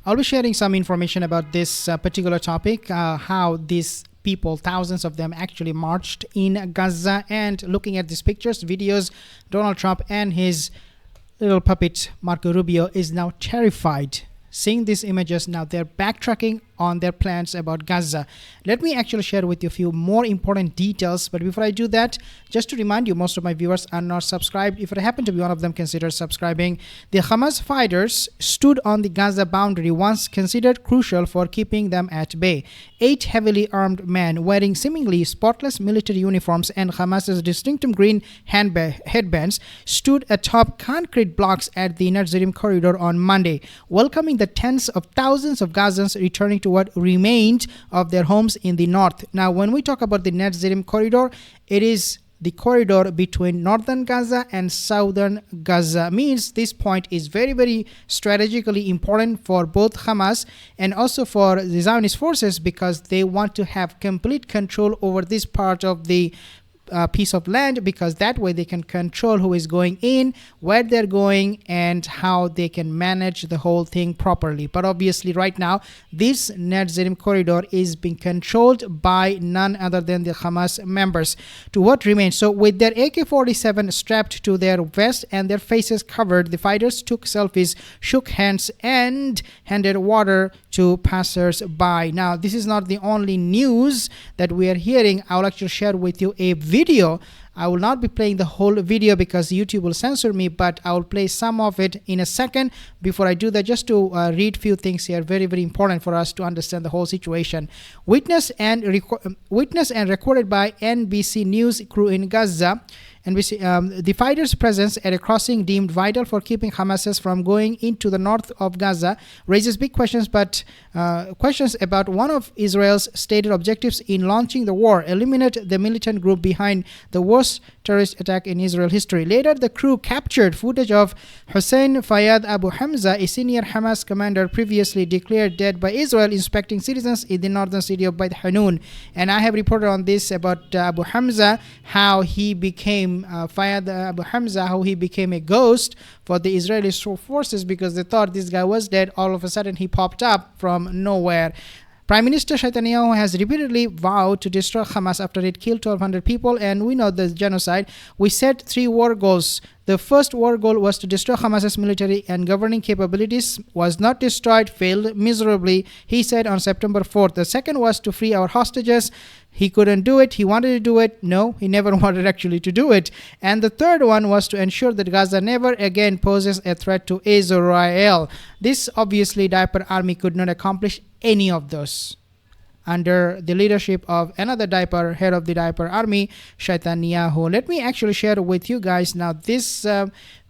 I'll be sharing some information about this particular topic, how these people, thousands of them, actually marched in Gaza, and looking at these pictures, videos, Donald Trump and his little puppet Marco Rubio is now terrified. Seeing these images now, they're backtracking on their plans about Gaza. Let me actually share with you a few more important details. But before I do that, just to remind you, most of my viewers are not subscribed. If I happen to be one of them, consider subscribing. The Hamas fighters stood on the Gaza boundary, once considered crucial for keeping them at bay. 8 heavily armed men wearing seemingly spotless military uniforms and Hamas's distinctive green headbands stood atop concrete blocks at the Netzarim corridor on Monday, welcoming the tens of thousands of Gazans returning to what remained of their homes in the north. Now, when we talk about the Netzarim corridor, it is the corridor between northern Gaza and southern Gaza. Means this point is very, very strategically important for both Hamas and also for the Zionist forces, because they want to have complete control over this part of the piece of land, because that way they can control who is going in, where they're going, and how they can manage the whole thing properly. But obviously right now this Netzarim corridor is being controlled by none other than the Hamas members to what remains. So with their AK-47 strapped to their vest and their faces covered, the fighters took selfies, shook hands, and handed water to passers-by. Now, this is not the only news that we are hearing. I will actually share with you a video. I will not be playing the whole video because YouTube will censor me, but I will play some of it in a second. Before I do that, just to read few things here, very, very important for us to understand the whole situation. Witnessed and recorded by NBC News crew in Gaza. The fighters' presence at a crossing deemed vital for keeping Hamas from going into the north of Gaza raises big questions, but questions about one of Israel's stated objectives in launching the war: eliminate the militant group behind the worst terrorist attack in Israel history. Later, the crew captured footage of Hussein Fayyad Abu Hamza, a senior Hamas commander previously declared dead by Israel, inspecting citizens in the northern city of Beit Hanun. And I have reported on this about Abu Hamza, how he became Fayyad Abu Hamza, how he became a ghost for the Israeli forces because they thought this guy was dead. All of a sudden, he popped up from nowhere. Prime Minister Netanyahu has repeatedly vowed to destroy Hamas after it killed 1,200 people, and we know the genocide. We set 3 war goals. The first war goal was to destroy Hamas's military and governing capabilities. Was not destroyed, failed miserably, he said on September 4th. The second was to free our hostages. He couldn't do it. He wanted to do it. No, he never wanted actually to do it. And the third one was to ensure that Gaza never again poses a threat to Israel. This obviously diaper army could not accomplish any of those under the leadership of another head of the diaper army, Netanyahu. Let me actually share with you guys now this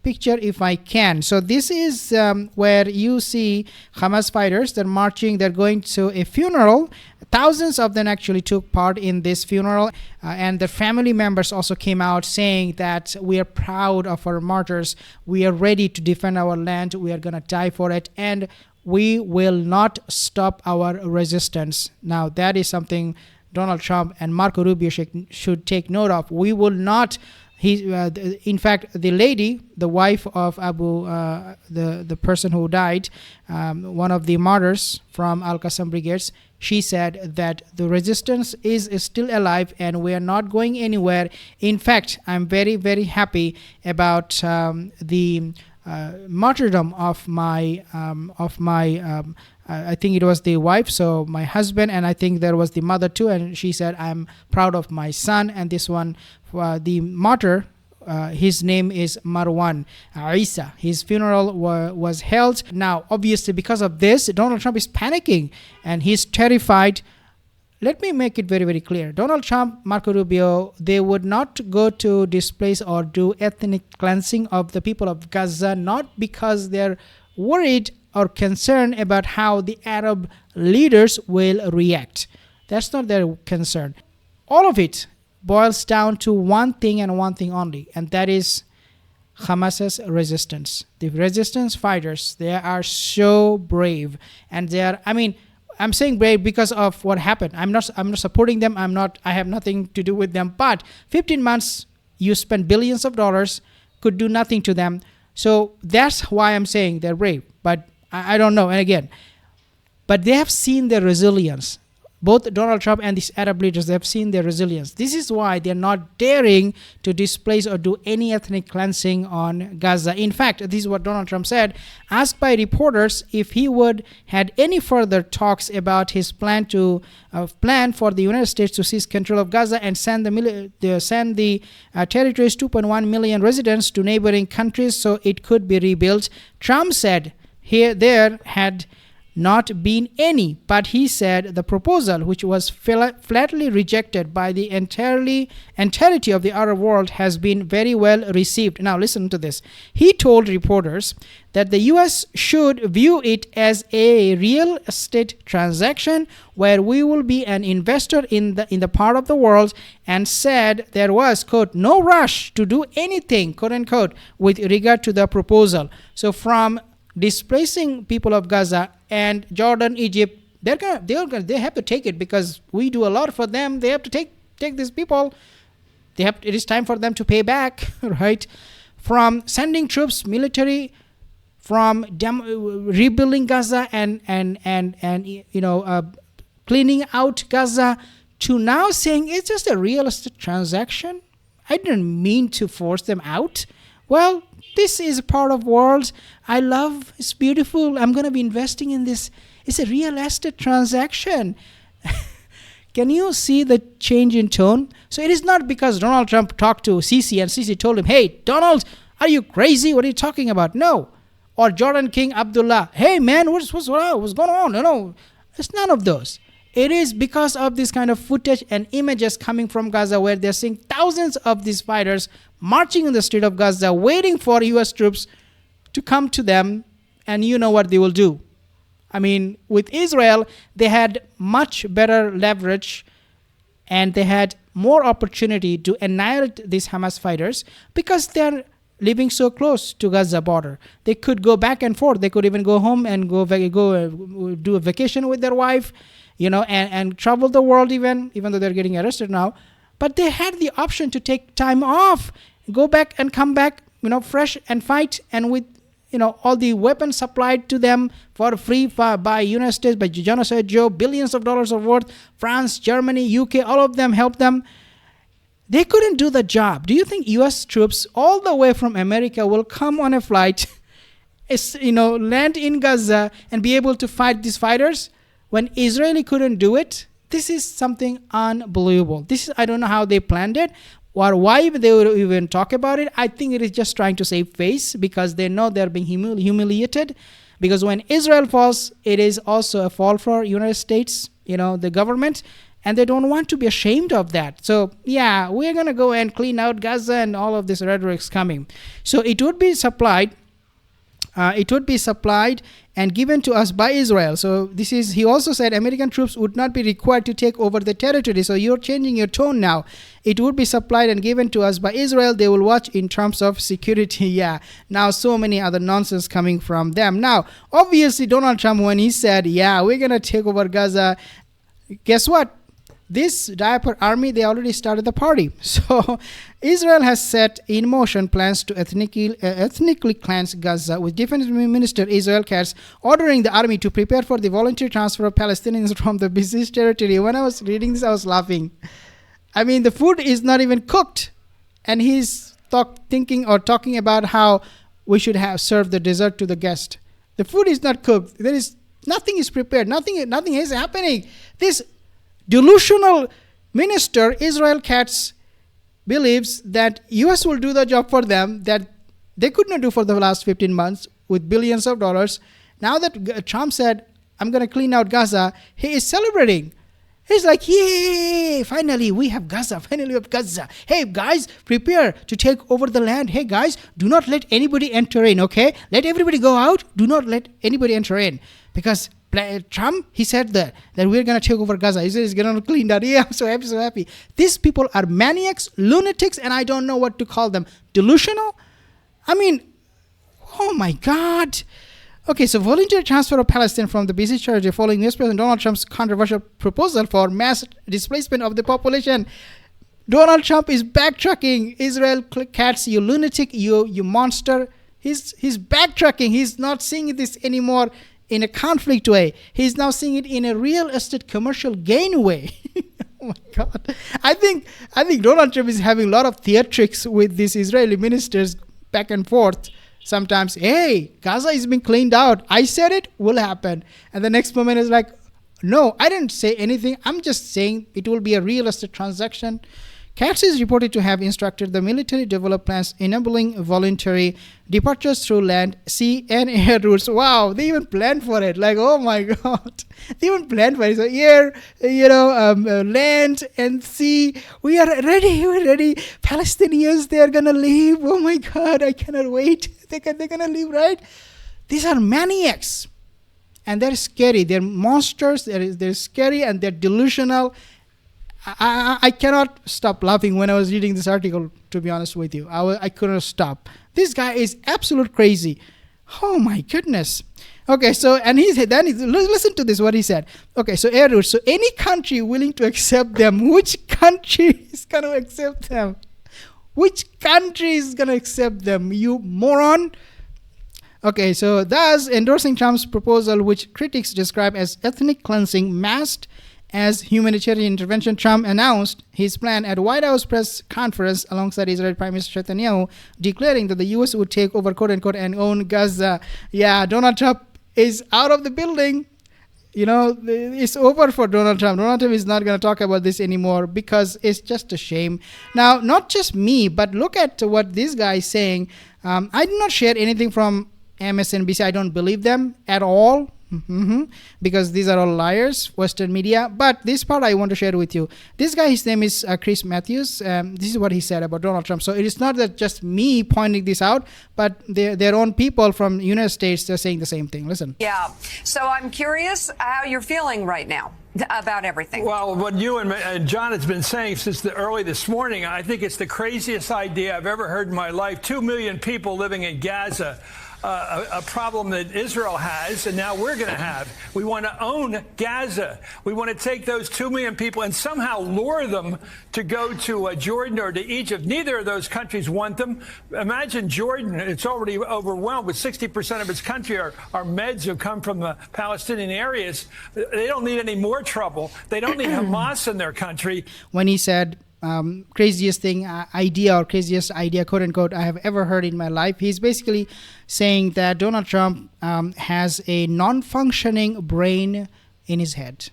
picture if I can. So this is where you see Hamas fighters. They're marching. They're going to a funeral. Thousands of them actually took part in this funeral, and the family members also came out saying that we are proud of our martyrs. We are ready to defend our land. We are going to die for it, and we will not stop our resistance. Now, that is something Donald Trump and Marco Rubio should take note of. We will not. In fact, the lady, the wife of the person who died, one of the martyrs from Al-Qassam Brigades, she said that the resistance is still alive and we are not going anywhere. In fact, I'm very, very happy about the martyrdom of my I think it was the wife, so my husband, and I think there was the mother too, and she said, I'm proud of my son. And this one, the martyr, his name is Marwan Isa. His funeral was held. Now, obviously, because of this, Donald Trump is panicking and he's terrified. Let me make it very, very clear. Donald Trump, Marco Rubio, they would not go to displace or do ethnic cleansing of the people of Gaza, not because they're worried or concerned about how the Arab leaders will react. That's not their concern. All of it boils down to one thing and one thing only, and that is Hamas's resistance. The resistance fighters, they are so brave, and they are, I'm saying brave because of what happened. I'm not supporting them. I have nothing to do with them. But 15 months, you spend billions of dollars, could do nothing to them. So that's why I'm saying they're brave. But I don't know. And again, But they have seen their resilience. Both Donald Trump and these Arab leaders, they have seen their resilience. This is why they're not daring to displace or do any ethnic cleansing on Gaza. In fact, this is what Donald Trump said. Asked by reporters if he would had any further talks about his plan for the United States to seize control of Gaza and send the territory's 2.1 million residents to neighboring countries so it could be rebuilt, Trump said there had not been any, but he said the proposal, which was flatly rejected by the entirety of the Arab world, has been very well received. Now listen to this. He told reporters that the US should view it as a real estate transaction where we will be an investor in the part of the world, and said there was, quote, no rush to do anything, quote unquote, with regard to the proposal. So from displacing people of Gaza and Jordan, Egypt, they have to take it because we do a lot for them. They have to take these people. It is time for them to pay back, right? From sending troops, military, from rebuilding Gaza and cleaning out Gaza, to now saying it's just a real estate transaction. I didn't mean to force them out. Well, this is a part of world I love. It's beautiful. I'm going to be investing in this. It's a real estate transaction. Can you see the change in tone? So it is not because Donald Trump talked to Sisi and Sisi told him, hey, Donald, are you crazy? What are you talking about? No. Or Jordan King Abdullah, hey, man, what's going on? No, it's none of those. It is because of this kind of footage and images coming from Gaza where they're seeing thousands of these fighters marching in the street of Gaza, waiting for U.S. troops to come to them, and you know what they will do. I mean, with Israel, they had much better leverage and they had more opportunity to annihilate these Hamas fighters because they're living so close to Gaza border. They could go back and forth. They could even go home and go do a vacation with their wife, and travel the world even though they're getting arrested now. But they had the option to take time off, go back and come back, fresh and fight, and with, all the weapons supplied to them for free by United States, by Genocide Joe, billions of dollars of worth, France, Germany, UK, all of them helped them. They couldn't do the job. Do you think U.S. troops all the way from America will come on a flight, land in Gaza and be able to fight these fighters when Israeli couldn't do it? This is something unbelievable. I don't know how they planned it or why they would even talk about it. I think it is just trying to save face because they know they're being humiliated. Because when Israel falls, it is also a fall for United States, the government. And they don't want to be ashamed of that. So, yeah, we're going to go and clean out Gaza and all of this rhetoric's coming. So it would be supplied. And given to us by Israel. So he also said American troops would not be required to take over the territory. So you're changing your tone now. It would be supplied and given to us by Israel. They will watch in terms of security. Yeah. Now so many other nonsense coming from them. Now, obviously Donald Trump, when he said, yeah, we're going to take over Gaza, guess what? This diaper army, they already started the party. So Israel has set in motion plans to ethnically cleanse Gaza, with Defense Minister Israel Katz ordering the army to prepare for the voluntary transfer of Palestinians from the besieged territory. When I was reading this, I was laughing. I mean, the food is not even cooked. And he's talking about how we should have served the dessert to the guest. The food is not cooked. Nothing is prepared. Nothing is happening. This delusional minister, Israel Katz, believes that U.S. will do the job for them that they could not do for the last 15 months with billions of dollars. Now that Trump said, I'm going to clean out Gaza, he is celebrating. He's like, yay, finally we have Gaza. Finally we have Gaza. Hey, guys, prepare to take over the land. Hey, guys, do not let anybody enter in, okay? Let everybody go out. Do not let anybody enter in. Because Trump, he said that we're going to take over Gaza. He said he's going to clean that. Yeah, I'm so happy. These people are maniacs, lunatics, and I don't know what to call them. Delusional? I mean, oh my God. Okay, so voluntary transfer of Palestine from the besieged territory following US President Donald Trump's controversial proposal for mass displacement of the population. Donald Trump is backtracking. Israel Katz, you lunatic, you monster. He's backtracking. He's not seeing this anymore. in a conflict way. He's now seeing it in a real estate commercial gain way. Oh my God. I think Donald Trump is having a lot of theatrics with these Israeli ministers back and forth. Sometimes, hey, Gaza is being cleaned out. I said it will happen. And the next moment is like, no, I didn't say anything. I'm just saying it will be a real estate transaction. Katz is reported to have instructed the military develop plans enabling voluntary departures through land, sea, and air routes. Wow, they even planned for it. Like, oh my God, they even planned for it. So air, land and sea. We are ready. We're ready. Palestinians, they are gonna leave. Oh my God, I cannot wait. They're gonna leave, right? These are maniacs, and they're scary. They're monsters. They're scary and they're delusional. I cannot stop laughing when I was reading this article, to be honest with you. I couldn't stop. This guy is absolute crazy. Oh my goodness. Okay, so, and listen to this, what he said. Okay, so air routes. So any country willing to accept them, which country is going to accept them? Which country is going to accept them, you moron? Okay, so thus endorsing Trump's proposal, which critics describe as ethnic cleansing masked as humanitarian intervention, Trump announced his plan at White House press conference alongside Israeli Prime Minister Netanyahu, declaring that the U.S. would take over, quote-unquote, and own Gaza. Yeah, Donald Trump is out of the building. It's over for Donald Trump. Donald Trump is not going to talk about this anymore because it's just a shame. Now, not just me, but look at what this guy is saying. I did not share anything from MSNBC. I don't believe them at all. Because these are all liars, Western media. But this part I want to share with you. This guy, his name is Chris Matthews. This is what he said about Donald Trump. So it is not that just me pointing this out, but their own people from the United States, they're saying the same thing. Listen. Yeah. So I'm curious how you're feeling right now about everything. Well, what you and John has been saying since early this morning, I think it's the craziest idea I've ever heard in my life. 2 million people living in Gaza. A problem that Israel has, and now we're going to have. We want to own Gaza. We want to take those 2 million people and somehow lure them to go to Jordan or to Egypt. Neither of those countries want them. Imagine Jordan. It's already overwhelmed with 60% of its country are Meds who come from the Palestinian areas. They don't need any more trouble. They don't need Hamas in their country. When he said, craziest idea, quote unquote, I have ever heard in my life. He's basically saying that Donald Trump has a non-functioning brain in his head.